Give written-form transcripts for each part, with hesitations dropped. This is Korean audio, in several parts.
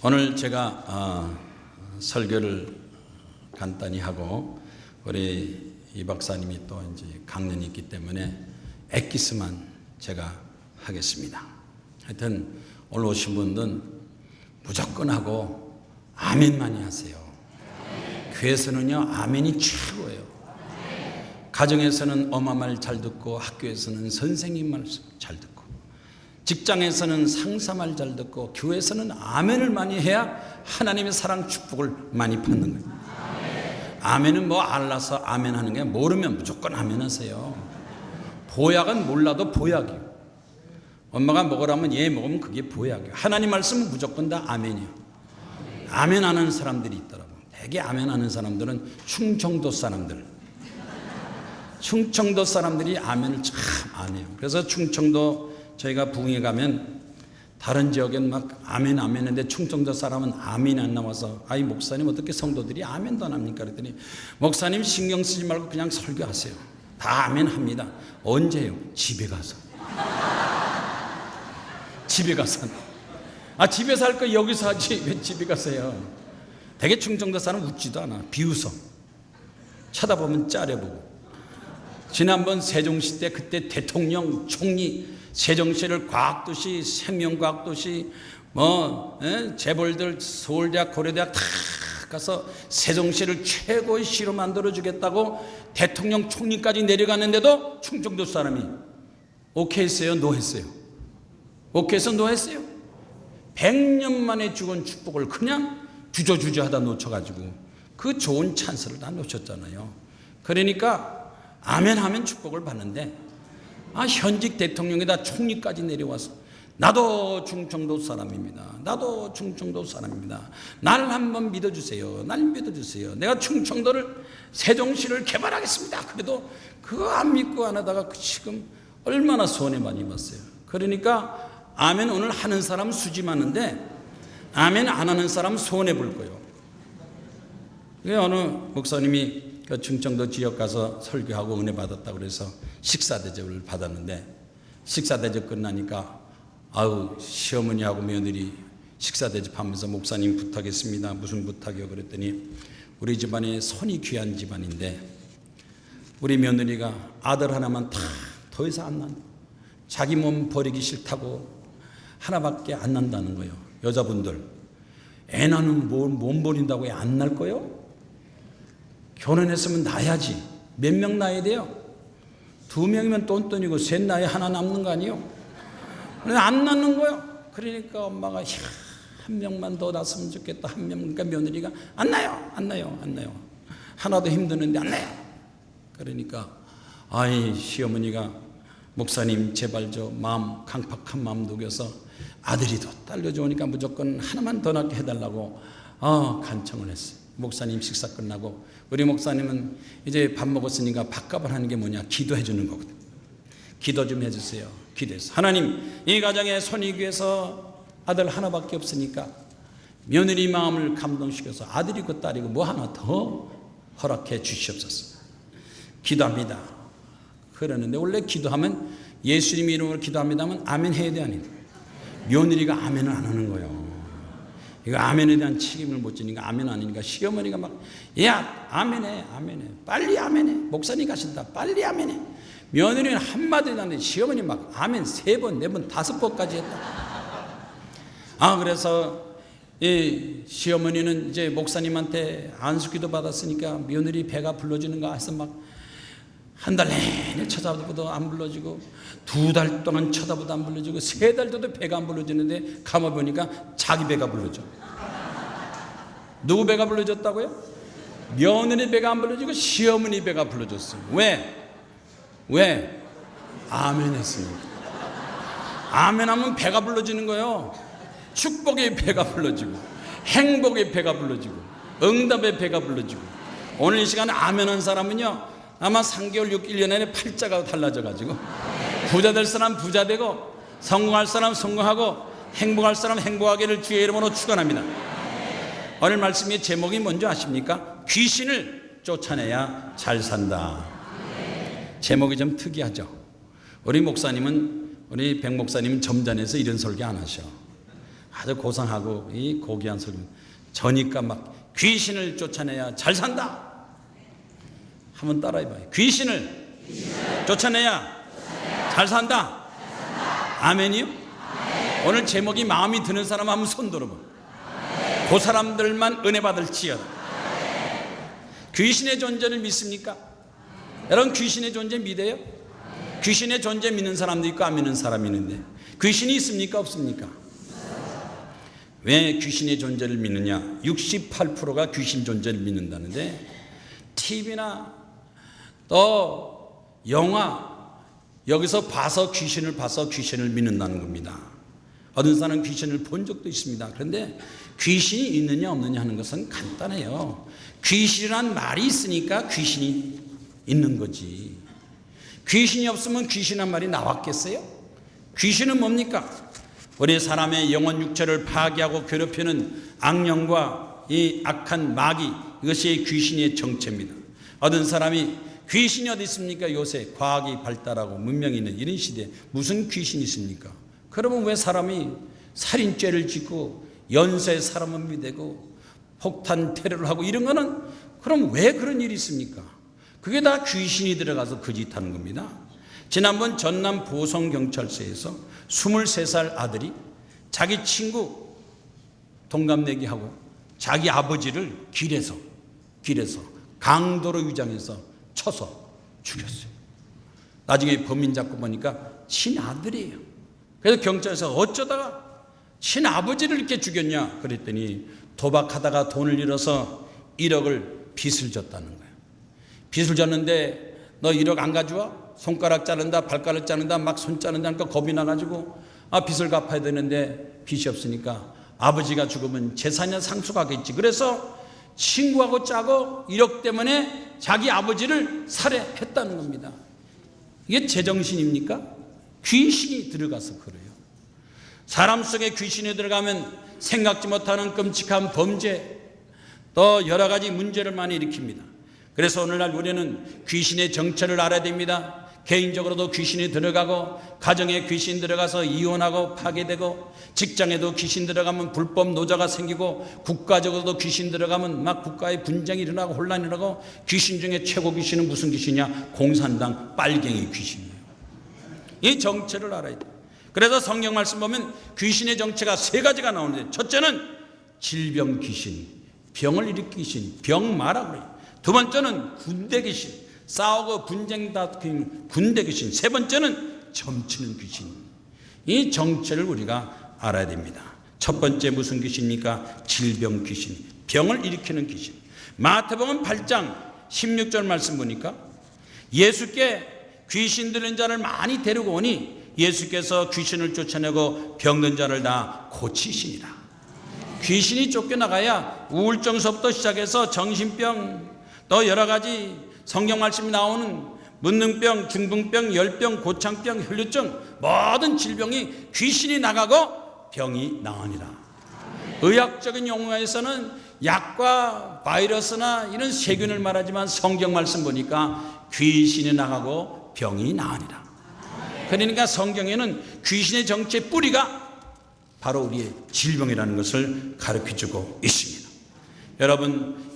오늘 제가 설교를 간단히 하고 우리 이 박사님이 또 이제 강연이 있기 때문에 엑기스만 제가 하겠습니다. 하여튼 오늘 오신 분들은 무조건 하고 아멘 많이 하세요. 교회에서는요 아멘이 최고예요. 가정에서는 엄마 말 잘 듣고, 학교에서는 선생님 말 잘 듣고, 직장에서는 상사 말 잘 듣고, 교회에서는 아멘을 많이 해야 하나님의 사랑 축복을 많이 받는 거예요. 아멘은 뭐 알아서 아멘 하는 게, 모르면 무조건 아멘 하세요. 보약은 몰라도 보약이에요. 엄마가 먹으라면 얘 먹으면 그게 보약이에요. 하나님 말씀은 무조건 다 아멘이에요. 아멘 하는 사람들이 있더라고요. 되게 아멘 하는 사람들은 충청도 사람들. 충청도 사람들이 아멘을 참 안 해요. 그래서 충청도 저희가 부흥에 가면 다른 지역엔 막 아멘 아멘 했는데 충청도 사람은 아멘이 안 나와서, 아이 목사님 어떻게 성도들이 아멘도 안 합니까? 그랬더니 목사님 신경 쓰지 말고 그냥 설교하세요. 다 아멘 합니다. 언제요? 집에 가서. 집에 가서. 집에서 할 거 여기서 하지 왜 집에 가세요? 되게 충청도 사람 웃지도 않아. 비웃어. 쳐다보면 짜려보고. 지난번 세종시 때 그때 대통령, 총리, 세종시를 과학도시, 생명과학도시, 재벌들 서울대학, 고려대학 다 가서 세종시를 최고의 시로 만들어주겠다고 대통령, 총리까지 내려갔는데도 충청도 사람이 오케이 했어요? 노 했어요? 오케이 해서 노 했어요? 100년 만에 죽은 축복을 그냥 주저주저 하다 놓쳐가지고 그 좋은 찬스를 다 놓쳤잖아요. 그러니까 아멘 하면 축복을 받는데, 현직 대통령에다 총리까지 내려와서 나도 충청도 사람입니다. 나도 충청도 사람입니다. 나를 한번 믿어주세요. 날 믿어주세요. 내가 충청도를, 세종시를 개발하겠습니다. 그래도 그거 안 믿고 안 하다가 지금 얼마나 손해 많이 봤어요. 그러니까 아멘 오늘 하는 사람 수지 많은데 아멘 안 하는 사람 손해 볼 거예요. 어느 목사님이 그 충청도 지역 가서 설교하고 은혜 받았다고 그래서 식사 대접을 받았는데, 식사 대접 끝나니까 시어머니하고 며느리 식사 대접하면서 목사님 부탁했습니다. 무슨 부탁이요? 그랬더니 우리 집안에 손이 귀한 집안인데 우리 며느리가 아들 하나만 더 이상 안 난다. 자기 몸 버리기 싫다고 하나밖에 안 난다는 거예요. 여자분들 애 낳으면 몸 버린다고 애 안 날 거예요? 결혼했으면 낳아야지. 몇 명 낳아야 돼요? 2명이면 똔똔이고 셋 낳아야 하나 남는 거 아니에요? 안 낳는 거예요. 그러니까 엄마가 한 명만 더 낳았으면 좋겠다. 한 명. 그러니까 며느리가 안 나요. 하나도 힘드는데 안 나요. 그러니까 시어머니가 목사님 제발 저 마음, 강팍한 마음 녹여서 아들이 더 딸려 좋으니까 무조건 하나만 더 낳게 해달라고 간청을 했어요. 목사님 식사 끝나고 우리 목사님은 이제 밥 먹었으니까 밥값을 하는 게 뭐냐? 기도해 주는 거거든. 기도 좀 해주세요. 기도해서 하나님, 이 가정에 손이 귀해서 아들 하나밖에 없으니까 며느리 마음을 감동시켜서 아들이고 딸이고 뭐 하나 더 허락해 주시옵소서. 기도합니다. 그러는데 원래 기도하면 예수님 이름으로 기도합니다 하면 아멘 해야 돼, 아니에요? 며느리가 아멘을 안 하는 거예요. 이거 아멘에 대한 책임을 못 지니까 아멘 아니니까 시어머니가 막 아멘해 빨리 아멘해, 목사님 가신다 빨리 아멘해. 며느리는 한마디도 안 해. 시어머니 막 아멘 3번 4번 5번까지 했다. 그래서 이 시어머니는 이제 목사님한테 안수기도 받았으니까 며느리 배가 불러지는가 해서 막 한 달 내내 쳐다보도 안 불러지고, 2달 동안 쳐다보도 안 불러지고, 3달 돼도 배가 안 불러지는데 감아보니까 자기 배가 불러져. 누구 배가 불러졌다고요? 며느리 배가 안 불러지고 시어머니 배가 불러졌어요. 왜? 아멘 했으니까. 아멘 하면 배가 불러지는 거예요. 축복의 배가 불러지고, 행복의 배가 불러지고, 응답의 배가 불러지고. 오늘 이 시간에 아멘 한 사람은요 아마 3개월 1년 안에 팔자가 달라져가지고 부자 될 사람 부자 되고, 성공할 사람 성공하고, 행복할 사람 행복하기를 주의 이름으로 축원합니다. 오늘 말씀의 제목이 뭔지 아십니까? 귀신을 쫓아내야 잘 산다. 제목이 좀 특이하죠. 우리 목사님은, 우리 백 목사님은 점잖아서 이런 설교 안 하셔. 아주 고상하고 이 고귀한 설교. 저니까 막 귀신을 쫓아내야 잘 산다. 한번 따라해봐요. 귀신을 쫓아내야 잘 산다. 아멘이요? 오늘 제목이 마음이 드는 사람 한번 손 들어봐. 그 사람들만 은혜 받을지어다. 귀신의 존재를 믿습니까? 여러분 귀신의 존재 믿어요? 귀신의 존재 믿는 사람도 있고 안 믿는 사람이 있는데 귀신이 있습니까? 없습니까? 왜 귀신의 존재를 믿느냐? 68%가 귀신 존재를 믿는다는데 TV나 또 영화 여기서 봐서 귀신을 믿는다는 겁니다. 어떤 사람은 귀신을 본 적도 있습니다. 그런데 귀신이 있느냐 없느냐 하는 것은 간단해요. 귀신이란 말이 있으니까 귀신이 있는 거지. 귀신이 없으면 귀신한 말이 나왔겠어요? 귀신은 뭡니까? 우리 사람의 영혼 육체를 파괴하고 괴롭히는 악령과 이 악한 마귀, 이것이 귀신의 정체입니다. 어떤 사람이 귀신이 어디 있습니까? 요새 과학이 발달하고 문명이 있는 이런 시대에 무슨 귀신이 있습니까? 그러면 왜 사람이 살인죄를 짓고 연쇄 사람은 되고 폭탄 테러를 하고 이런 거는 그럼 왜 그런 일이 있습니까? 그게 다 귀신이 들어가서 그 짓 하는 겁니다. 지난번 전남 보성경찰서에서 23살 아들이 자기 친구 동갑내기하고 자기 아버지를 길에서 강도로 위장해서 쳐서 죽였어요. 나중에 범인 잡고 보니까 친아들이에요. 그래서 경찰서 어쩌다가 친아버지를 이렇게 죽였냐 그랬더니 도박하다가 돈을 잃어서 1억을 빚을 졌다는 거예요. 빚을 졌는데 너 1억 안 가져와? 손가락 자른다 발가락 자른다 막 손 자른다 하니까 겁이 나가지고 빚을 갚아야 되는데 빚이 없으니까 아버지가 죽으면 재산이 상속하겠지. 그래서 친구하고 짜고 1억 때문에 자기 아버지를 살해했다는 겁니다. 이게 제정신입니까? 귀신이 들어가서 그래요. 사람 속에 귀신이 들어가면 생각지 못하는 끔찍한 범죄 또 여러 가지 문제를 많이 일으킵니다. 그래서 오늘날 우리는 귀신의 정체를 알아야 됩니다. 개인적으로도 귀신이 들어가고 가정에 귀신 들어가서 이혼하고 파괴되고 직장에도 귀신 들어가면 불법 노조가 생기고 국가적으로도 귀신 들어가면 막 국가의 분쟁이 일어나고 혼란이 일어나고 귀신 중에 최고 귀신은 무슨 귀신이냐? 공산당 빨갱이 귀신이에요. 이 정체를 알아야 돼요. 그래서 성경 말씀 보면 귀신의 정체가 3가지가 나오는데 첫째는 질병 귀신, 병을 일으키는 귀신, 병마라고 그래요. 두 번째는 군대 귀신, 싸우고 분쟁 다투는 군대 귀신. 3번째는 점치는 귀신. 이 정체를 우리가 알아야 됩니다. 첫 번째 무슨 귀신입니까? 질병 귀신, 병을 일으키는 귀신. 마태복음 8장 16절 말씀 보니까 예수께 귀신 들린 자를 많이 데리고 오니 예수께서 귀신을 쫓아내고 병든 자를 다 고치시니라. 귀신이 쫓겨나가야 우울증서부터 시작해서 정신병 또 여러 가지 성경 말씀이 나오는 문능병, 중풍병, 열병, 고창병, 혈류증 모든 질병이 귀신이 나가고 병이 나으니라. 의학적인 용어에서는 약과 바이러스나 이런 세균을 말하지만 성경 말씀 보니까 귀신이 나가고 병이 나으니라. 그러니까 성경에는 귀신의 정체 뿌리가 바로 우리의 질병이라는 것을 가르쳐주고 있습니다.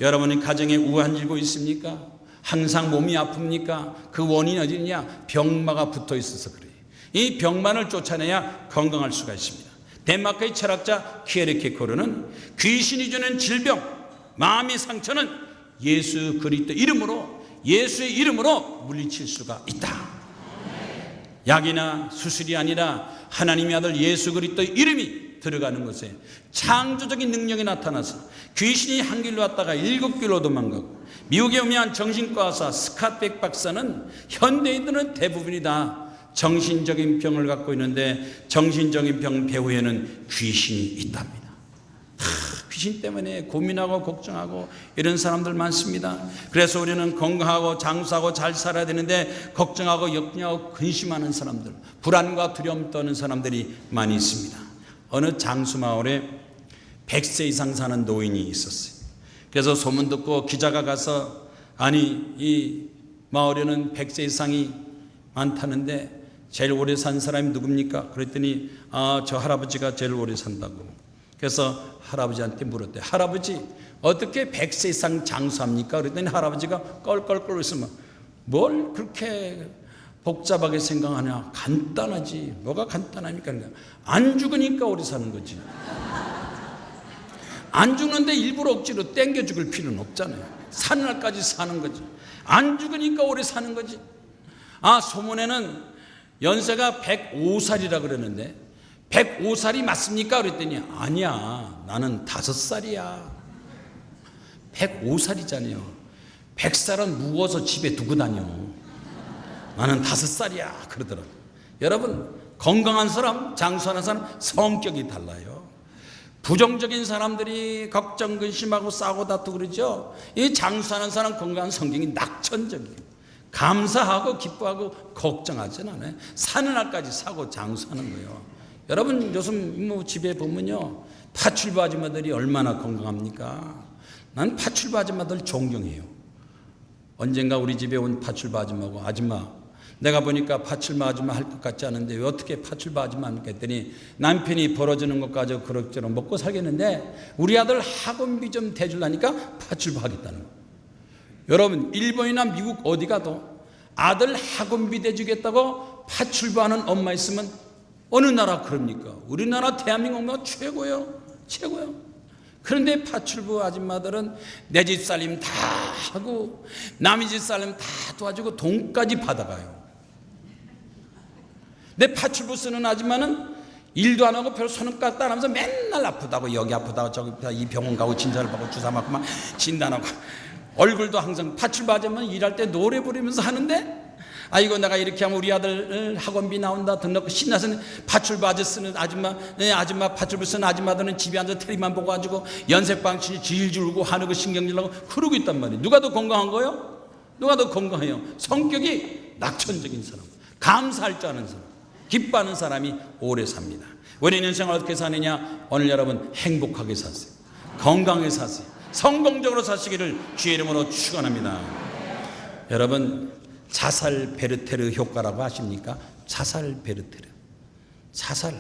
여러분의 가정에 우한 일고 있습니까? 항상 몸이 아픕니까? 그 원인이 어디냐? 병마가 붙어 있어서 그래요. 이 병만을 쫓아내야 건강할 수가 있습니다. 덴마크의 철학자 키에르케 코르는 귀신이 주는 질병, 마음의 상처는 예수 그리스도 이름으로, 예수의 이름으로 물리칠 수가 있다. 약이나 수술이 아니라 하나님의 아들 예수 그리스도의 이름이 들어가는 것에 창조적인 능력이 나타나서 귀신이 한 길로 왔다가 7길로 도망가고, 미국의 유명한 정신과 의사 스캇 백 박사는 현대인들은 대부분이 다 정신적인 병을 갖고 있는데 정신적인 병 배후에는 귀신이 있답니다. 귀신 때문에 고민하고 걱정하고 이런 사람들 많습니다. 그래서 우리는 건강하고 장수하고 잘 살아야 되는데 걱정하고 염려하고 근심하는 사람들, 불안과 두려움 떠는 사람들이 많이 있습니다. 어느 장수마을에 100세 이상 사는 노인이 있었어요. 그래서 소문 듣고 기자가 가서 아니 이 마을에는 100세 이상이 많다는데 제일 오래 산 사람이 누굽니까? 그랬더니 저 할아버지가 제일 오래 산다고. 그래서 할아버지한테 물었대. 할아버지 어떻게 100세 이상 장수합니까? 그랬더니 할아버지가 껄껄껄 웃으면 뭘 그렇게 복잡하게 생각하냐. 간단하지. 뭐가 간단합니까? 그러니까 안 죽으니까 오래 사는 거지. 안 죽는데 일부러 억지로 땡겨 죽을 필요는 없잖아요. 사는 날까지 사는 거지. 안 죽으니까 오래 사는 거지. 아, 소문에는 연세가 105살이라 그러는데 105살이 맞습니까? 그랬더니 아니야, 나는 5살이야. 105살이잖아요. 100살은 무거워서 집에 두고 다녀. 나는 5살이야 그러더라고요. 여러분, 건강한 사람, 장수하는 사람 성격이 달라요. 부정적인 사람들이 걱정 근심하고 싸우고 다투고 그러죠. 이 장수하는 사람 건강한 성격이 낙천적이에요. 감사하고 기뻐하고 걱정하진 않아요. 사는 날까지 사고 장수하는 거예요. 여러분, 요즘 뭐 집에 보면요, 파출부 아줌마들이 얼마나 건강합니까? 난 파출부 아줌마들 존경해요. 언젠가 우리 집에 온 파출부 아줌마고, 아줌마, 내가 보니까 파출부 아줌마 할 것 같지 않은데 왜 어떻게 파출부 아줌마 합니까? 했더니 남편이 벌어주는 것 가지고 그럭저럭 먹고 살겠는데 우리 아들 학원비 좀 대주려니까 파출부 하겠다는 거예요. 여러분, 일본이나 미국 어디 가도 아들 학원비 대주겠다고 파출부하는 엄마 있으면 어느 나라 그럽니까? 우리나라 대한민국은 최고예요. 최고예요. 그런데 파출부 아줌마들은 내 집 살림 다 하고 남의 집 살림 다 도와주고 돈까지 받아가요. 내 파출부 쓰는 아줌마는 일도 안 하고 별 손은 까딱 하면서 맨날 아프다고, 여기 아프다고 저기 아프다고, 이 병원 가고 진찰을 받고 주사 맞고 막 진단하고, 얼굴도 항상 파출부 아줌마는 일할 때 노래 부르면서 하는데, 아이고 내가 이렇게 하면 우리 아들 학원비 나온다 등록 신나서 파출부 쓰는 아줌마, 아줌마 파출부 쓰는 아줌마들은 집에 앉아 텔레비만 보고 가지고 연색방치 질질 울고 하는 거 신경질나고 그러고 있단 말이에요. 누가 더 건강한 거예요? 누가 더 건강해요? 성격이 낙천적인 사람, 감사할 줄 아는 사람, 기뻐하는 사람이 오래 삽니다. 원인 인생을 어떻게 사느냐? 오늘 여러분 행복하게 사세요. 건강하게 사세요. 성공적으로 사시기를 주의 이름으로 축원합니다. 여러분, 자살 베르테르 효과라고 아십니까? 자살 베르테르. 자살.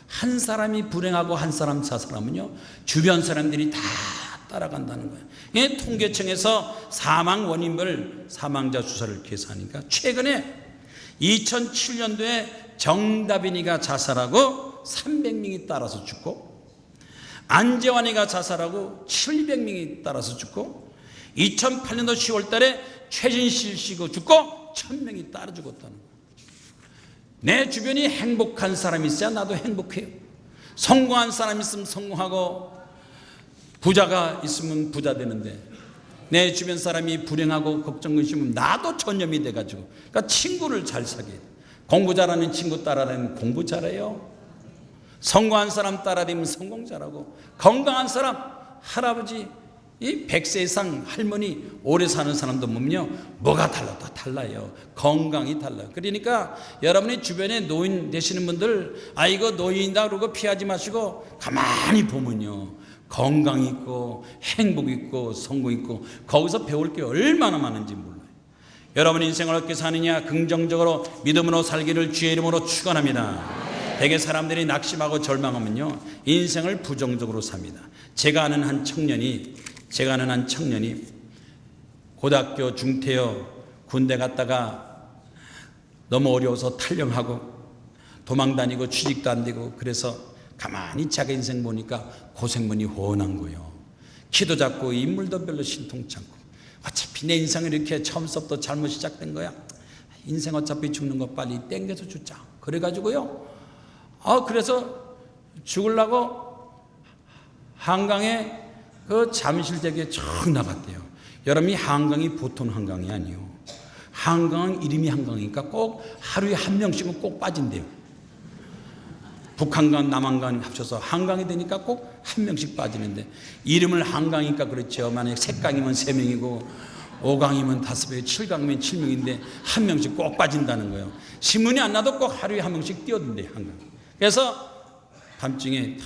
한 사람이 불행하고 한 사람 자살하면요, 주변 사람들이 다 따라간다는 거예요. 이 통계청에서 사망 원인별 사망자 수사를 계산하니까 최근에 2007년도에 정다빈이가 자살하고 300명이 따라서 죽고, 안재환이가 자살하고 700명이 따라서 죽고, 2008년도 10월 달에 최진실 씨가 죽고 1000명이 따라 죽었다는 거예요. 내 주변이 행복한 사람이 있어야 나도 행복해요. 성공한 사람이 있으면 성공하고 부자가 있으면 부자 되는데, 내 주변 사람이 불행하고 걱정 근심은 나도 전염이 돼가지고, 그러니까 친구를 잘 사귀어야 돼. 공부 잘하는 친구 따라다니면 공부 잘해요. 성공한 사람 따라다니면 성공 잘하고, 건강한 사람, 할아버지, 이 100세 이상 할머니 오래 사는 사람도 보면요, 뭐가 달라도 달라요. 건강이 달라요. 그러니까 여러분이 주변에 노인 되시는 분들, 아 이거 노인이다 그러고 피하지 마시고 가만히 보면요, 건강 있고 행복 있고 성공 있고 거기서 배울 게 얼마나 많은지 몰라요. 여러분 인생을 어떻게 사느냐? 긍정적으로 믿음으로 살기를 주의 이름으로 축원합니다. 대개 사람들이 낙심하고 절망하면요, 인생을 부정적으로 삽니다. 제가 아는 한 청년이 고등학교 중퇴여 군대 갔다가 너무 어려워서 탈영하고 도망다니고 취직도 안 되고, 그래서 가만히 자기 인생 보니까 고생문이 훤한 거예요. 키도 작고 인물도 별로 신통치 않고, 어차피 내 인생은 이렇게 처음부터 잘못 시작된 거야. 인생 어차피 죽는 거 빨리 땡겨서 죽자. 그래가지고요, 그래서 죽으려고 한강에 그 잠실대교에 쭉 나갔대요. 여러분이 한강이 보통 한강이 아니에요. 한강은 이름이 한강이니까 꼭 하루에 한 명씩은 꼭 빠진대요. 북한강, 남한강 합쳐서 한강이 되니까 꼭 한 명씩 빠지는데, 이름을 한강이니까 그렇죠. 만약에 3강이면 3명이고 5강이면 5명, 7강이면 7명인데 한 명씩 꼭 빠진다는 거예요. 신문이 안 나도 꼭 하루에 한 명씩 뛰어든대요, 한강. 그래서 밤중에 다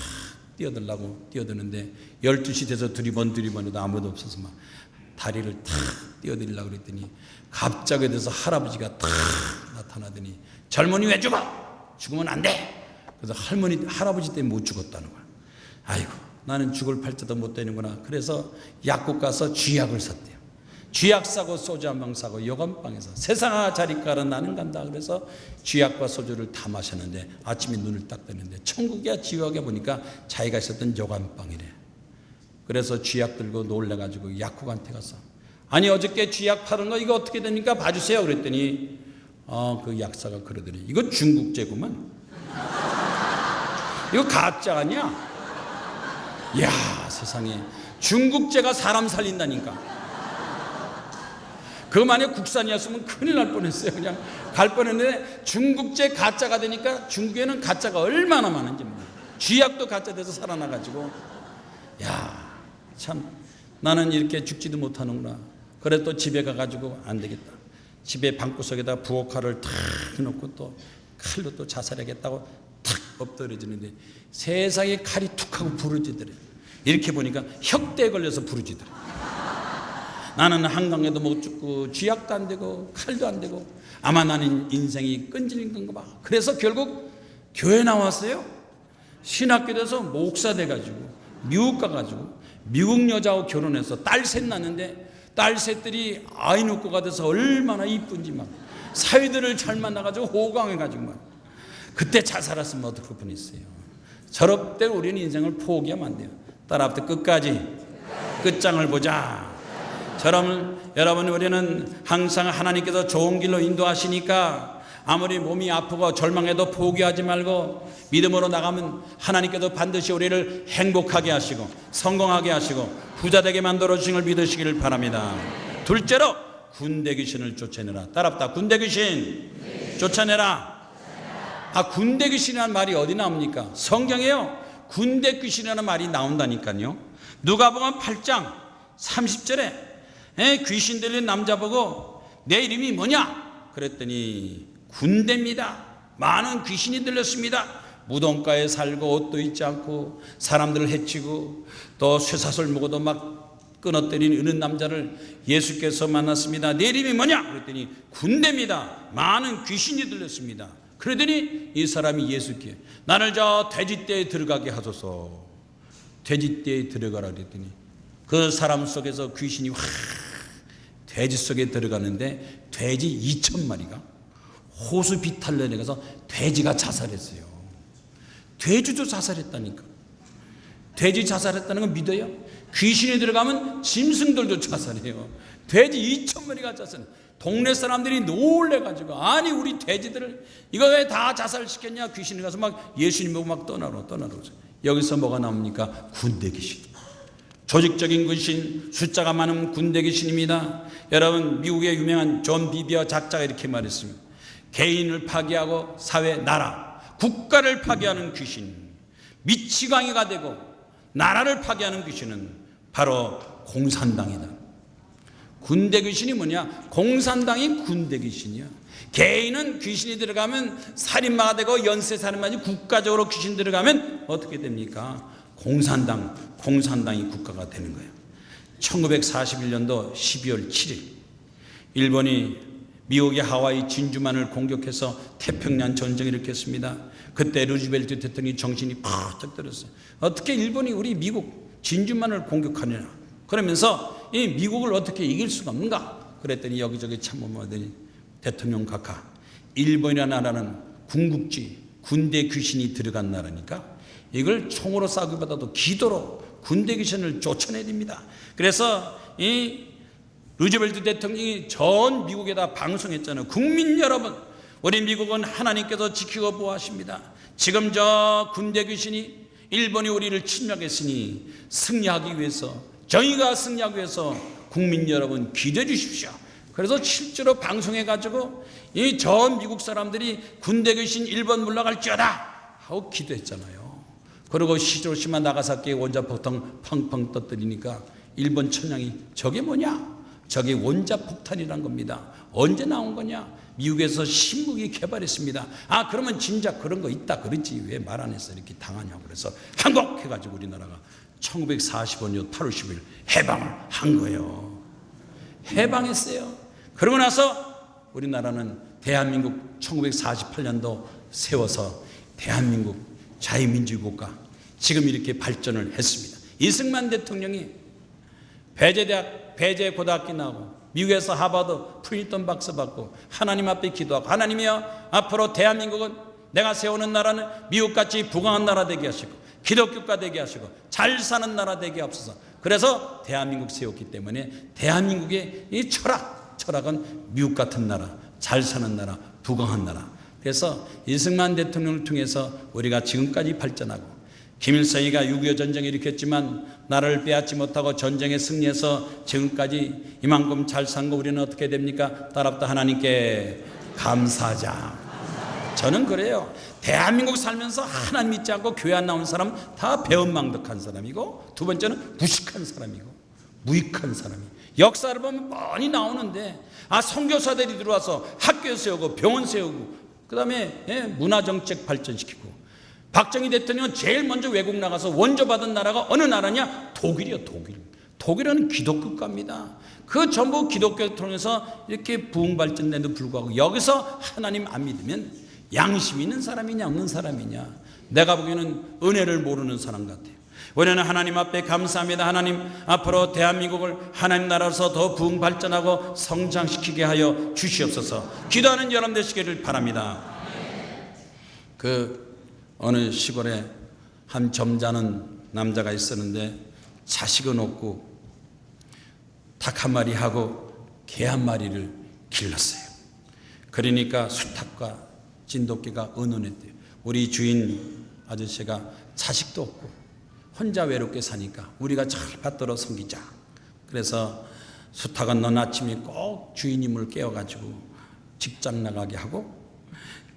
뛰어드는데 12시 돼서 두리번해도 아무도 없어서 막 다리를 탁 뛰어들려고 그랬더니 갑자기 돼서 할아버지가 탁 나타나더니, 젊은이 왜 죽어? 죽으면 안 돼. 그래서 할아버지 때문에 못 죽었다는 거야. 아이고, 나는 죽을 팔자도 못 되는구나. 그래서 약국 가서 쥐약을 샀대요. 쥐약 사고 소주 한 병 사고 요감방에서 세상아 자리가라 나는 간다. 그래서 쥐약과 소주를 다 마셨는데 아침에 눈을 딱 뜨는데 천국이야 지옥에 보니까 자기가 있었던 요감방이래. 그래서 쥐약 들고 놀래가지고 약국한테 가서 아니 어저께 쥐약 파는 거 이거 어떻게 됩니까? 봐주세요. 그랬더니 그 약사가 그러더니 이거 중국제구만. 이거 가짜 아니야? 이야 세상에 중국제가 사람 살린다니까. 그거 만약 국산이었으면 큰일 날 뻔했어요. 그냥 갈 뻔했는데 중국제 가짜가 되니까 중국에는 가짜가 얼마나 많은지 몰라요. 쥐약도 가짜 돼서 살아나가지고 야 참 나는 이렇게 죽지도 못하는구나. 그래 또 집에 가가지고 안 되겠다. 집에 방구석에다 부엌칼을 탁 놓고 또 칼로 또 자살하겠다고 탁 엎드려지는데 세상에 칼이 툭 하고 부러지더래. 이렇게 보니까 혁대에 걸려서 부러지더래. 나는 한강에도 못 죽고 쥐약도 안 되고 칼도 안 되고 아마 나는 인생이 끈질긴 건가 봐. 그래서 결국 교회 나왔어요. 신학교 돼서 목사 돼가지고 미국 가가지고 미국 여자하고 결혼해서 딸 셋 낳는데 딸 셋들이 아이 놓고가 돼서 얼마나 이쁜지 막 사위들을 잘 만나가지고 호강해가지고 막 그때 자살했으면 어떡할 뻔했어요. 저럴 때 우리는 인생을 포기하면 안 돼요. 따라붙어 끝까지 끝장을 보자. 여러분 우리는 항상 하나님께서 좋은 길로 인도하시니까 아무리 몸이 아프고 절망해도 포기하지 말고 믿음으로 나가면 하나님께서 반드시 우리를 행복하게 하시고 성공하게 하시고 부자되게 만들어 주신 걸 믿으시기를 바랍니다. 둘째로 군대 귀신을 쫓아내라. 따라붙다. 군대 귀신 쫓아내라. 군대 귀신이라는 말이 어디 나옵니까? 성경에요. 군대 귀신이라는 말이 나온다니까요. 누가복음 8장 30절에 귀신 들린 남자 보고 내 이름이 뭐냐? 그랬더니 군대입니다. 많은 귀신이 들렸습니다. 무덤가에 살고 옷도 입지 않고 사람들을 해치고 또 쇠사슬 먹어도 막 끊어뜨리는 이런 남자를 예수께서 만났습니다. 내 이름이 뭐냐? 그랬더니 군대입니다. 많은 귀신이 들렸습니다. 그러더니 이 사람이 예수께 나를 저 돼지떼에 들어가게 하소서. 돼지떼에 들어가라 그랬더니 그 사람 속에서 귀신이 확 돼지 속에 들어가는데 돼지 2,000마리가 호수 비탈로 내려가서 돼지가 자살했어요. 돼지도 자살했다니까. 돼지 자살했다는 건 믿어요? 귀신이 들어가면 짐승들도 자살해요. 돼지 2,000마리가 자살해요. 동네 사람들이 놀래가지고 아니 우리 돼지들을 이거 왜 다 자살시켰냐. 귀신이 가서 막 예수님 보고 막 떠나러 여기서 뭐가 나옵니까? 군대 귀신. 조직적인 귀신, 숫자가 많은 군대 귀신입니다. 여러분 미국의 유명한 존 비비어 작자가 이렇게 말했습니다. 개인을 파괴하고 사회, 나라, 국가를 파괴하는 귀신, 미치광이가 되고 나라를 파괴하는 귀신은 바로 공산당이다. 군대 귀신이 뭐냐? 공산당이 군대 귀신이야. 개인은 귀신이 들어가면 살인마가 되고 연쇄살인마지 국가적으로 귀신 들어가면 어떻게 됩니까? 공산당이 국가가 되는 거예요. 1941년도 12월 7일 일본이 미국의 하와이 진주만을 공격해서 태평양 전쟁을 일으켰습니다. 그때 루즈벨트 대통령이 정신이 바짝 들었어요. 어떻게 일본이 우리 미국 진주만을 공격하느냐. 그러면서 이 미국을 어떻게 이길 수가 없는가. 그랬더니 여기저기 참모들이 대통령 각하 일본이라는 나라는 궁극지 군대 귀신이 들어간 나라니까 이걸 총으로 싸기보다도 기도로 군대 귀신을 쫓아내야 됩니다. 그래서 이 루즈벨트 대통령이 전 미국에다 방송했잖아요. 국민 여러분, 우리 미국은 하나님께서 지키고 보호하십니다. 지금 저 군대 귀신이 일본이 우리를 침략했으니 승리하기 위해서 저희가 승리하기 위해서 국민 여러분 기도해 주십시오. 그래서 실제로 방송해가지고 이 전 미국 사람들이 군대 귀신 일본 물러갈지어다 하고 기도했잖아요. 그리고 히로시마 나가사키에 원자폭탄 펑펑 터뜨리니까 일본 천령이 저게 뭐냐? 저게 원자폭탄이란 겁니다. 언제 나온 거냐? 미국에서 신무기 개발했습니다. 그러면 진작 그런 거 있다 그랬지 왜 말 안 해서 이렇게 당하냐고. 그래서 한국 해가지고 우리나라가 1945년 8월 10일 해방을 한 거예요. 해방했어요. 그러고 나서 우리나라는 대한민국 1948년도 세워서 대한민국 자유민주국가 지금 이렇게 발전을 했습니다. 이승만 대통령이 배제 고등학교 나오고 미국에서 하버드 프린스턴 박사 받고 하나님 앞에 기도하고, 하나님이여, 앞으로 대한민국은 내가 세우는 나라는 미국같이 부강한 나라 되게 하시고 기독교가 되게 하시고 잘 사는 나라 되게 하옵소서. 그래서 대한민국 세웠기 때문에 대한민국의 이 철학은 미국 같은 나라, 잘 사는 나라, 부강한 나라. 그래서 이승만 대통령을 통해서 우리가 지금까지 발전하고, 김일성이가 6.25 전쟁을 일으켰지만 나라를 빼앗지 못하고 전쟁에 승리해서 지금까지 이만큼 잘 산 거 우리는 어떻게 됩니까? 따랍다 하나님께 감사하자. 저는 그래요. 대한민국 살면서 하나님 믿지 않고 교회 안 나온 사람 다 배은망덕한 사람이고, 두 번째는 무식한 사람이고 무익한 사람이에요. 역사를 보면 뻔히 나오는데, 선교사들이 들어와서 학교 세우고 병원 세우고 그 다음에 문화정책 발전시키고, 박정희 대통령은 제일 먼저 외국 나가서 원조받은 나라가 어느 나라냐? 독일이요. 독일은 기독교 국가입니다. 그 전부 기독교를 통해서 이렇게 부흥 발전된데도 불구하고 여기서 하나님 안 믿으면 양심 있는 사람이냐 없는 사람이냐, 내가 보기에는 은혜를 모르는 사람 같아요. 우리는 하나님 앞에 감사합니다. 하나님, 앞으로 대한민국을 하나님 나라로서 더 부흥 발전하고 성장시키게 하여 주시옵소서. 기도하는 여러분 되시기를 바랍니다. 어느 시골에 한 점잖은 남자가 있었는데 자식은 없고 닭 한 마리 하고 개 한 마리를 길렀어요. 그러니까 수탉과 진돗개가 의논했대요. 우리 주인 아저씨가 자식도 없고 혼자 외롭게 사니까 우리가 잘 받들어 섬기자. 그래서 수탉은 넌 아침에 꼭 주인님을 깨워가지고 직장 나가게 하고,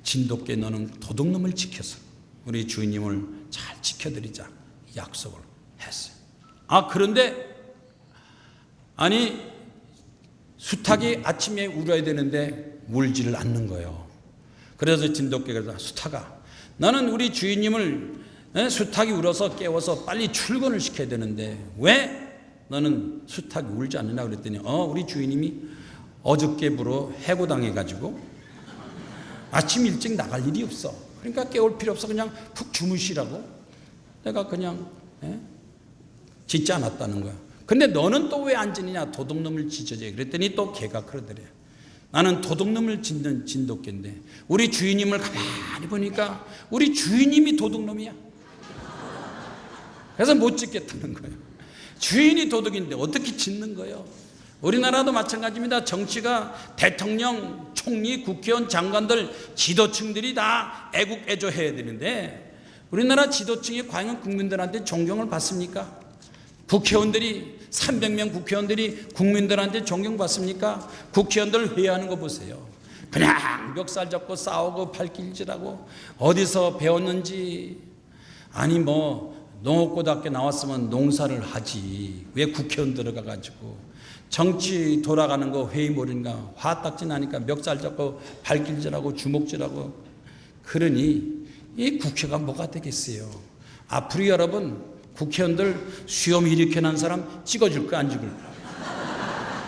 진돗개 너는 도둑놈을 지켜서 우리 주인님을 잘 지켜드리자 약속을 했어요. 그런데 수탉이 아침에 울어야 되는데 울지를 않는 거예요. 그래서 진돗개가, 수탉아, 나는 우리 주인님을 수탉이 울어서 깨워서 빨리 출근을 시켜야 되는데 왜 너는 수탉이 울지 않느냐 그랬더니 우리 주인님이 어저께부로 해고당해가지고 아침 일찍 나갈 일이 없어. 그러니까 깨울 필요 없어. 그냥 푹 주무시라고 내가 그냥 짖지 않았다는 거야. 근데 너는 또 왜 안 짖느냐? 도둑놈을 짖어줘. 그랬더니 또 개가 그러더래. 나는 도둑놈을 짖는 진돗개인데 우리 주인님을 가만히 보니까 우리 주인님이 도둑놈이야. 그래서 못 짖겠다는 거예요. 주인이 도둑인데 어떻게 짖는 거예요? 우리나라도 마찬가지입니다. 정치가 대통령, 총리, 국회의원, 장관들, 지도층들이 다 애국애조해야 되는데 우리나라 지도층이 과연 국민들한테 존경을 받습니까? 국회의원들이 300명 국회의원들이 국민들한테 존경받습니까? 국회의원들 회의하는 거 보세요. 그냥 멱살 잡고 싸우고 발길질하고 어디서 배웠는지. 농업고등학교 나왔으면 농사를 하지 왜 국회의원 들어가가지고 정치 돌아가는 거 회의 모르니까 화딱지 나니까 멱살 잡고 발길질하고 주먹질하고. 그러니 이 국회가 뭐가 되겠어요? 앞으로 여러분 국회의원들 수염 이렇게 난 사람 찍어줄 거 안 찍을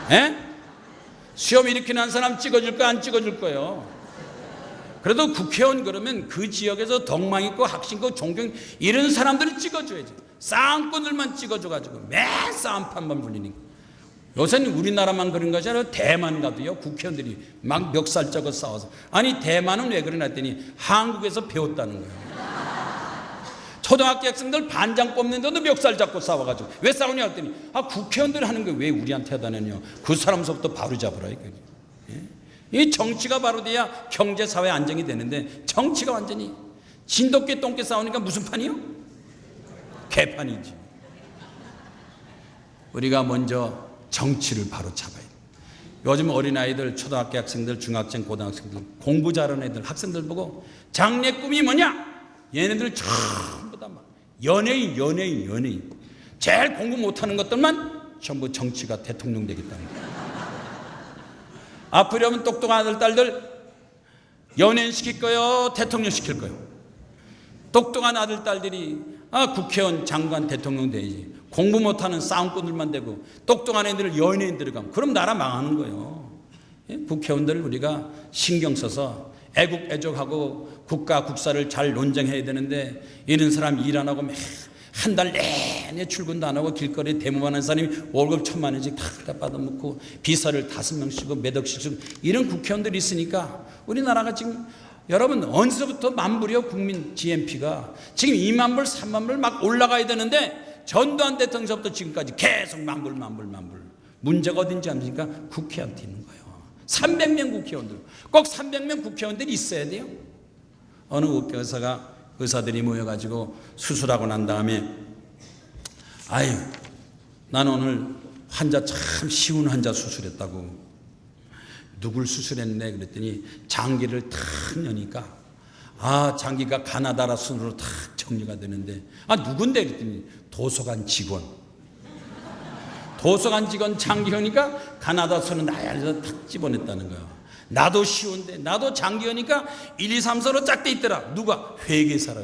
거예요? 수염 이렇게 난 사람 찍어줄 거 안 찍어줄 거예요? 그래도 국회의원 그러면 그 지역에서 덕망 있고 학식 있고 존경 이런 사람들을 찍어줘야지. 싸움꾼들만 찍어줘가지고 매 싸움판만 불리니까. 요새는 우리나라만 그런 것이 아니라 대만 가도요 국회의원들이 막 멱살 잡고 싸워서. 대만은 왜 그러나 했더니 한국에서 배웠다는 거예요. 초등학교 학생들 반장 뽑는데도 멱살 잡고 싸워가지고 왜 싸우냐 했더니 국회의원들 하는 거 왜 우리한테 하다느냐. 그 사람서부터 바로 잡으라 이거지. 이 정치가 바로 돼야 경제 사회 안정이 되는데 정치가 완전히 진돗개 똥개 싸우니까 무슨 판이요? 개판이지. 우리가 먼저 정치를 바로 잡아야 돼. 요즘 어린아이들, 초등학교 학생들, 중학생, 고등학생들, 공부 잘하는 애들, 학생들 보고 장래 꿈이 뭐냐? 얘네들 전부 다 막 연예인. 제일 공부 못하는 것들만 전부 정치가 대통령 되겠다는 거야. 앞으로 하면 똑똑한 아들, 딸들 연예인 시킬 거요? 대통령 시킬 거요? 똑똑한 아들, 딸들이 국회의원, 장관, 대통령 되지. 공부 못하는 싸움꾼들만 되고 똑똑한 애들을 연예인 들어가면 그럼 나라 망하는 거예요. 국회의원들을 우리가 신경 써서 애국애족하고 국가 국사를 잘 논쟁해야 되는데 이런 사람 일 안 하고 한 달 내내 출근도 안 하고 길거리에 대모하는 사람이 월급 1,000만 원씩 다 받아먹고 비서를 5명씩 몇 억씩 주고 이런 국회의원들이 있으니까 우리나라가 지금 여러분 언제부터 만불이요? 국민 GNP가 지금 2만 불 3만 불 막 올라가야 되는데 전두환 대통령부터 지금까지 계속 만불. 문제가 어딘지 아십니까? 국회의원한테 있는 거예요. 300명 국회의원들, 꼭 300명 국회의원들이 있어야 돼요. 어느 의사들이 모여가지고 수술하고 난 다음에 아유 나는 오늘 환자 참 쉬운 환자 수술했다고. 누굴 수술했네 그랬더니 장기를 탁 여니까 장기가 가나다라 순으로 탁 정리가 되는데 누군데 그랬더니 도서관 직원 장기 여니까 가나다 순을 나열해서 탁 집어냈다는 거예요. 나도 쉬운데 나도 장기 여니까 1, 2, 3, 4로 쫙 돼 있더라. 누가? 회계사라.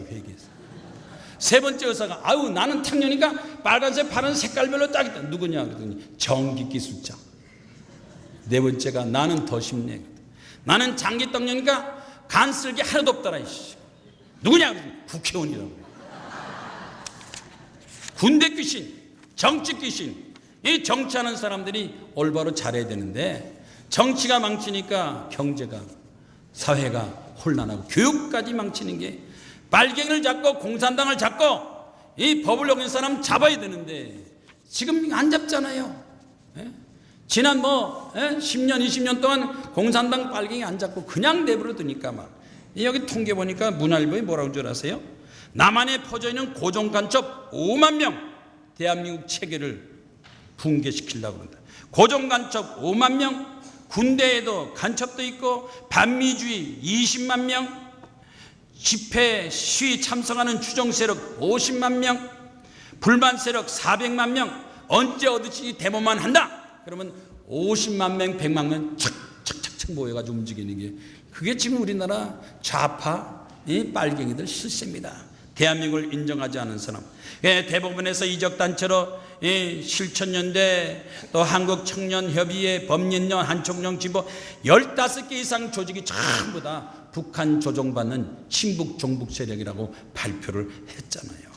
세 번째 의사가 나는 탁 여니까 빨간색 파란색 색깔별로 딱 있다. 누구냐 그랬더니 전기기술자. 네 번째가 나는 더 쉽네. 나는 장기 떡 여니까 간 쓸기 하나도 없더라. 누구냐 그랬더니 국회의원이라고. 군대 귀신, 정치 귀신. 이 정치하는 사람들이 올바로 잘해야 되는데 정치가 망치니까 경제가 사회가 혼란하고 교육까지 망치는 게 빨갱이를 잡고 공산당을 잡고 이 법을 어긴 사람 잡아야 되는데 지금 안 잡잖아요. 지난 10년 20년 동안 공산당 빨갱이 안 잡고 그냥 내버려 두니까 막 여기 통계 보니까 문화일보에 뭐라고 줄 아세요? 남한에 퍼져 있는 고종간첩 5만 명 대한민국 체계를 붕괴시키려고 한다. 고종간첩 5만 명, 군대에도 간첩도 있고 반미주의 20만 명, 집회 시위 참석하는 추종세력 50만 명, 불만 세력 400만 명. 언제 어디지 데모만 한다 그러면 50만 명 100만 명 착착착착 모여가지고 움직이는 게 그게 지금 우리나라 좌파 빨갱이들 실세입니다. 대한민국을 인정하지 않은 사람, 대법원에서 이적단체로 실천연대 또 한국청년협의회 법률연 한총령 진보 15개 이상 조직이 전부 다 북한 조종받는 친북 종북 세력이라고 발표를 했잖아요.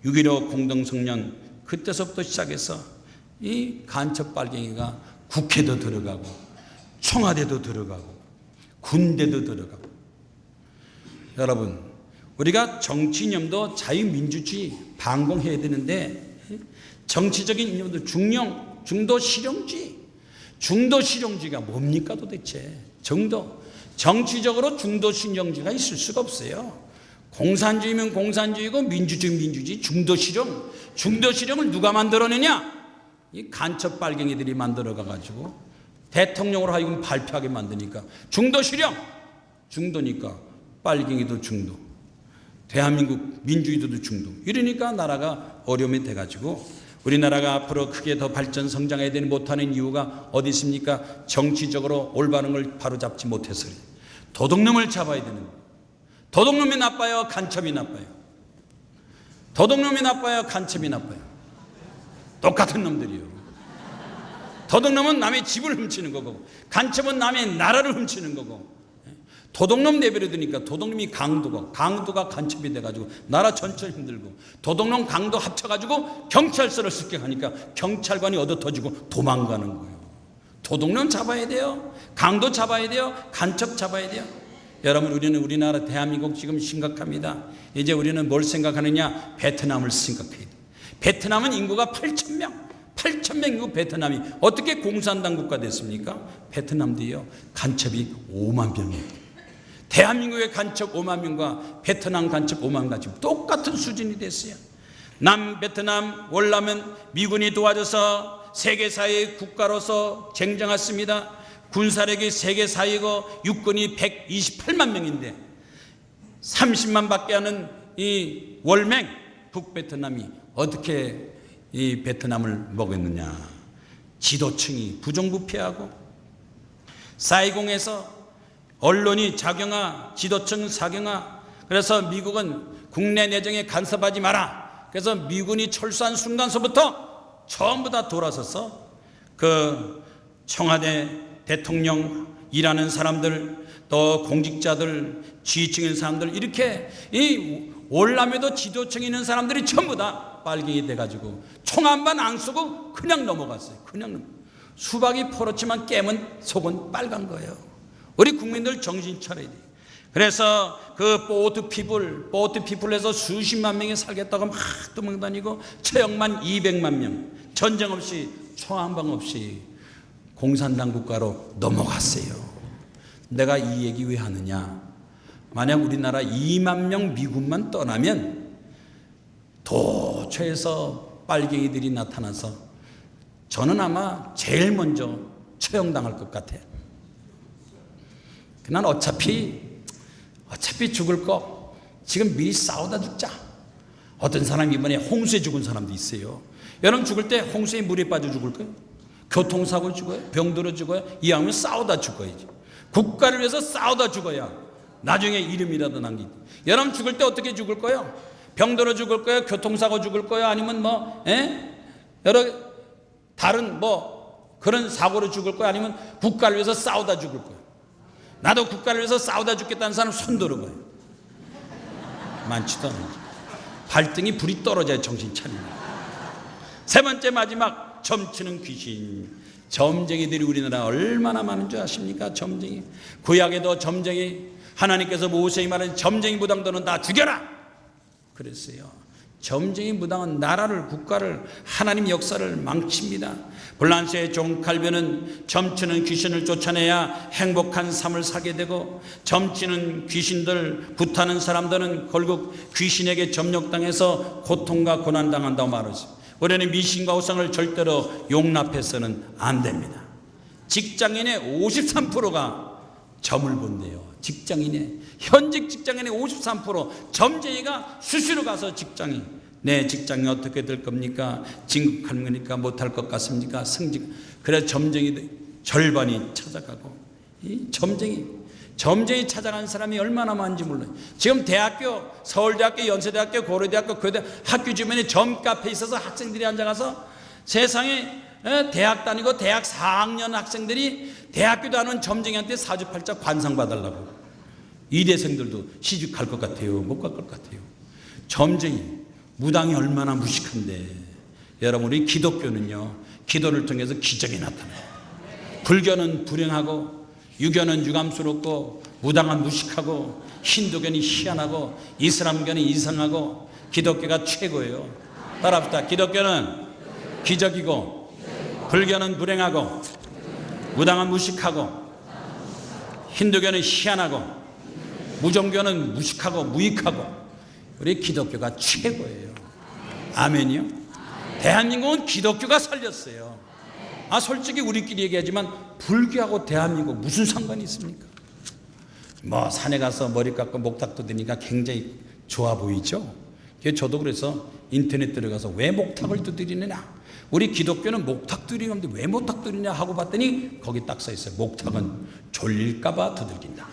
6.15 공동성년 그때서부터 시작해서 이 간첩 빨갱이가 국회도 들어가고 청와대도 들어가고 군대도 들어가고. 여러분 우리가 정치 이념도 자유민주주의 반공해야 되는데 정치적인 이념도 중도 실용주의가 뭡니까 도대체? 정치적으로 중도 실용주의가 있을 수가 없어요. 공산주의면 공산주의고 민주주의 중도 실용을 누가 만들어내냐? 이 간첩 빨갱이들이 만들어가가지고 대통령으로 하여금 발표하게 만드니까 중도니까 빨갱이도 중도, 대한민국 민주주의도 중도. 이러니까 나라가 어려움이 돼가지고 우리나라가 앞으로 크게 더 발전 성장해야 되는 못하는 이유가 어디 있습니까? 정치적으로 올바른 걸 바로잡지 못해서 그래요. 도둑놈을 잡아야 되는 거예요. 도둑놈이 나빠요? 간첩이 나빠요? 도둑놈이 나빠요? 간첩이 나빠요? 똑같은 놈들이요. 도둑놈은 남의 집을 훔치는 거고 간첩은 남의 나라를 훔치는 거고. 도둑놈 내버려두니까 도둑놈이 강도가 간첩이 돼가지고 나라 전체를 힘들고, 도둑놈 강도 합쳐가지고 경찰서를 습격하니까 경찰관이 얻어터지고 도망가는 거예요. 도둑놈 잡아야 돼요. 강도 잡아야 돼요. 간첩 잡아야 돼요. 여러분 우리나라 대한민국 지금 심각합니다. 이제 우리는 뭘 생각하느냐? 베트남을 생각해야 돼요. 베트남은 인구가 8,000명 인구 베트남이 어떻게 공산당 국가 됐습니까? 베트남도요 간첩이 5만 명이에요. 대한민국의 간첩 5만 명과 베트남 간첩 5만 명 지금 똑같은 수준이 됐어요. 남베트남 월남은 미군이 도와줘서 세계사회의 국가로서 쟁쟁했습니다. 군사력이 세계사회고 육군이 128만 명인데 30만 밖에 하는 이 월맹 북베트남이 어떻게 이 베트남을 먹였느냐? 지도층이 부정부패하고 사이공에서 언론이 작용화, 지도층 사경화. 그래서 미국은 국내 내정에 간섭하지 마라. 그래서 미군이 철수한 순간서부터 전부 다 돌아서서 그 청와대 대통령 일하는 사람들 또 공직자들 지휘층인 사람들 이렇게 이 월남에도 지도층에 있는 사람들이 전부 다 빨갱이 돼가지고 총 한 발 안 쏘고 그냥 넘어갔어요. 그냥 수박이 포렇지만 깨면 속은 빨간 거예요. 우리 국민들 정신 차려야 돼요. 그래서 그 보트 피플에서 수십만 명이 살겠다고 막 도망다니고 처형만 200만 명, 전쟁 없이 총 한 방 없이 공산당 국가로 넘어갔어요. 내가 이 얘기 왜 하느냐? 만약 우리나라 2만 명 미군만 떠나면 도처에서 빨갱이들이 나타나서 저는 아마 제일 먼저 처형당할 것 같아요. 난 어차피 죽을 거 지금 미리 싸우다 죽자. 어떤 사람이 이번에 홍수에 죽은 사람도 있어요. 여러분 죽을 때 홍수에 물에 빠져 죽을 거예요? 교통사고 죽어요? 병들어 죽어요? 이왕이면 싸우다 죽어야지. 국가를 위해서 싸우다 죽어야 나중에 이름이라도 남기지. 여러분 죽을 때 어떻게 죽을 거예요? 병들어 죽을 거예요? 교통사고 죽을 거예요? 아니면 여러 다른 그런 사고로 죽을 거예요? 아니면 국가를 위해서 싸우다 죽을 거예요? 나도 국가를 위해서 싸우다 죽겠다는 사람 손 들어봐요. 많지도 않아요. 발등이 불이 떨어져야 정신 차립니다. 세 번째 마지막, 점치는 귀신. 점쟁이들이 우리나라 얼마나 많은 줄 아십니까? 점쟁이. 구약에도 점쟁이, 하나님께서 모세에게 말한 점쟁이 무당들은 다 죽여라 그랬어요. 점쟁이 무당은 나라를, 국가를, 하나님 역사를 망칩니다. 불란서의 존 칼빈은 점치는 귀신을 쫓아내야 행복한 삶을 살게 되고, 점치는 귀신들, 굿하는 사람들은 결국 귀신에게 점령당해서 고통과 고난당한다고 말하죠. 우리는 미신과 우상을 절대로 용납해서는 안 됩니다. 직장인의 53%가 점을 본대요. 현직 직장인의 53% 점쟁이가 수시로 가서 내 직장이 어떻게 될 겁니까? 진급할 겁니까? 못할 것 같습니까? 그래서 점쟁이들 절반이 찾아가고, 이 점쟁이 찾아간 사람이 얼마나 많은지 몰라요. 지금 대학교, 서울대학교, 연세대학교, 고려대학교, 교대 학교 주변에 점카페에 있어서 학생들이 앉아가서 세상에 대학 다니고 대학 4학년 학생들이 대학교도 안 온 점쟁이한테 사주팔자 관상 봐달라고. 이대생들도 시집 갈 것 같아요? 못 갈 것 같아요? 점쟁이, 무당이 얼마나 무식한데. 여러분, 우리 기독교는요, 기도를 통해서 기적이 나타나요. 불교는 불행하고, 유교는 유감스럽고, 무당은 무식하고, 힌두교는 희한하고, 이슬람교는 이상하고, 기독교가 최고예요. 따라합시다. 기독교는 기적이고, 불교는 불행하고, 무당은 무식하고, 힌두교는 희한하고, 무종교는 무식하고 무익하고, 우리 기독교가 최고예요. 아멘이요? 대한민국은 기독교가 살렸어요. 솔직히 우리끼리 얘기하지만 불교하고 대한민국 무슨 상관이 있습니까? 산에 가서 머리 깎고 목탁도 드니까 굉장히 좋아 보이죠? 저도 그래서 인터넷 들어가서 왜 목탁을 두드리느냐, 우리 기독교는 목탁 두드리는데 왜 목탁 두드리냐 하고 봤더니 거기 딱 써 있어요. 목탁은 졸릴까봐 두들긴다.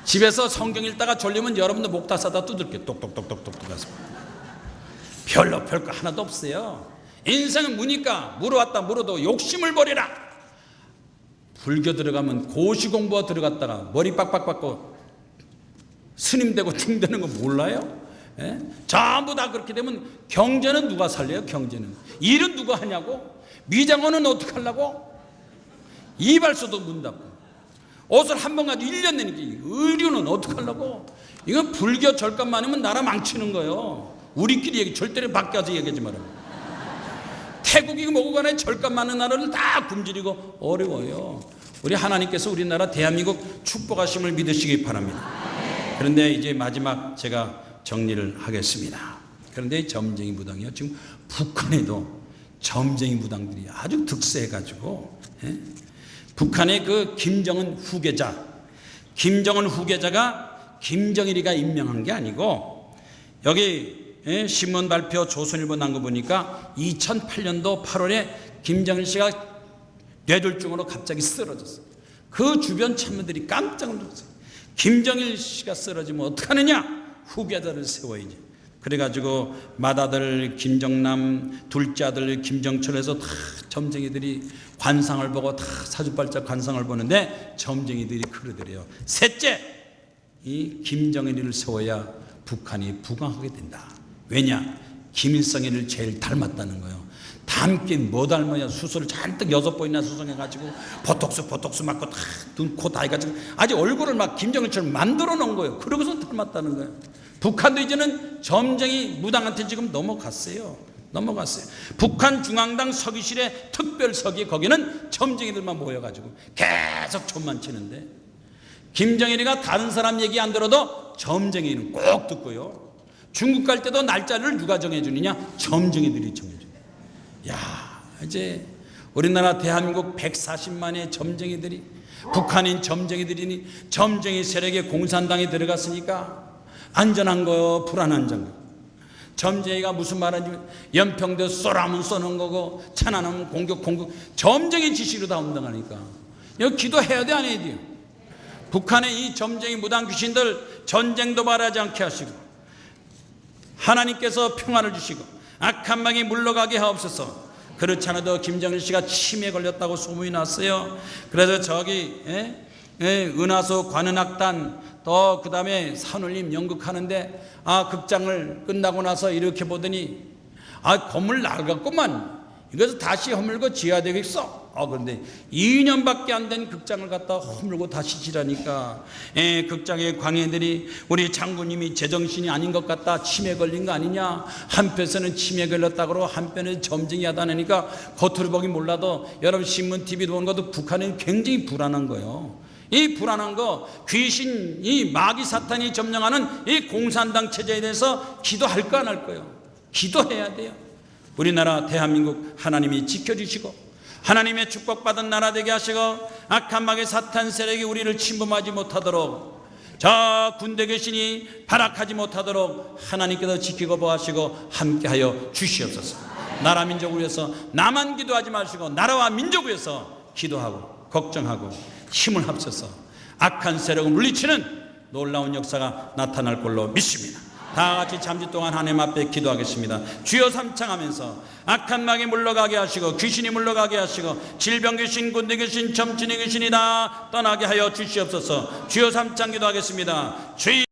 집에서 성경 읽다가 졸리면 여러분들 목탁 사다 두들겨. 똑똑똑똑똑 가서. 별거 하나도 없어요. 인생은 무니까 물어왔다 물어도 욕심을 버리라. 불교 들어가면 고시 공부가 들어갔다가 머리 빡빡 받고 스님 되고 팅 되는 거 몰라요? 예? 전부 다 그렇게 되면 경제는 누가 살려요? 경제는 일은 누가 하냐고? 미장원은 어떻게 하려고? 이발소도 문 닫고, 옷을 한 번 가지고 1년 내니까 의류는 어떻게 하려고? 이건 불교 절감 많으면 나라 망치는 거예요. 우리끼리 얘기 절대로 바뀌어서 얘기하지 말아요. 태국이 뭐고 간에 절감 많은 나라를 다 굶주리고 어려워요. 우리 하나님께서 우리나라 대한민국 축복하심을 믿으시기 바랍니다. 그런데 이제 마지막 제가 정리를 하겠습니다. 그런데 점쟁이 무당이요, 지금 북한에도 점쟁이 무당들이 아주 득세해가지고, 북한의 그 김정은 후계자가 김정일이가 임명한 게 아니고, 여기 신문 발표 조선일보 난 거 보니까 2008년도 8월에 김정일 씨가 뇌졸중으로 갑자기 쓰러졌어요. 그 주변 참모들이 깜짝 놀랐어요. 김정일 씨가 쓰러지면 어떡하느냐? 후계자를 세워야지. 그래가지고 맏아들 김정남, 둘째 아들 김정철에서 다 점쟁이들이 관상을 보고 다 사주팔자 관상을 보는데 점쟁이들이 그러더래요. 셋째, 이 김정일을 세워야 북한이 부강하게 된다. 왜냐? 김일성이를 제일 닮았다는 거예요. 닮긴 뭐 닮아야 수소를 잔뜩 6번이나 수송해가지고 보톡스 맞고 다 눈, 코 다 해가지고 아주 얼굴을 막 김정일처럼 만들어 놓은 거예요. 그러고서 닮았다는 거예요. 북한도 이제는 점쟁이 무당한테 지금 넘어갔어요. 북한 중앙당 서기실에 특별석이 거기는 점쟁이들만 모여가지고 계속 촌만 치는데 김정일이가 다른 사람 얘기 안 들어도 점쟁이는 꼭 듣고요. 중국 갈 때도 날짜를 누가 정해주느냐? 점쟁이들이 정해줘요. 야, 이제 우리나라 대한민국 140만의 점쟁이들이 북한인 점쟁이들이니 점쟁이 세력에 공산당에 들어갔으니까 안전한 거요, 불안한 거. 점쟁이가 무슨 말하는지 연평도 쏘라면 쏘는 거고 찬안하면 공격 점쟁이 지시로 다 운동하니까 이거 기도해야 돼, 안 해야 돼요? 북한의 이 점쟁이 무당 귀신들 전쟁도 말하지 않게 하시고 하나님께서 평화를 주시고 악한 마귀 물러가게 하옵소서. 그렇지 않아도 김정일 씨가 치매에 걸렸다고 소문이 났어요. 그래서 저기 은하수 관현악단 또 그 다음에 산울림 연극하는데 극장을 끝나고 나서 이렇게 보더니 건물 낡았구만. 이것을 다시 허물고 지어야 되겠어. 그런데 2년밖에 안 된 극장을 갖다 허물고 다시 지라니까 극장의 광해들이 우리 장군님이 제정신이 아닌 것 같다, 치매 걸린 거 아니냐, 한편에서는 치매 걸렸다 그러고 한편에는 점쟁이 하다니까 겉으로 보기 몰라도 여러분 신문 TV도 보는 것도 북한은 굉장히 불안한 거예요. 이 불안한 거 귀신, 이 마귀 사탄이 점령하는 이 공산당 체제에 대해서 기도할 거 안 할 거예요? 기도해야 돼요. 우리나라 대한민국 하나님이 지켜주시고 하나님의 축복받은 나라 되게 하시고 악한 마귀 사탄 세력이 우리를 침범하지 못하도록 저 군대 귀신이 발악하지 못하도록 하나님께서 지키고 보호하시고 함께하여 주시옵소서. 나라 민족을 위해서 나만 기도하지 마시고 나라와 민족을 위해서 기도하고 걱정하고 힘을 합쳐서 악한 세력을 물리치는 놀라운 역사가 나타날 걸로 믿습니다. 다 같이 잠시 동안 하나님 앞에 기도하겠습니다. 주여 삼창하면서 악한 마귀 물러가게 하시고 귀신이 물러가게 하시고 질병 귀신, 군대 귀신, 점진의 귀신이 다 떠나게 하여 주시옵소서. 주여 삼창 기도하겠습니다. 주여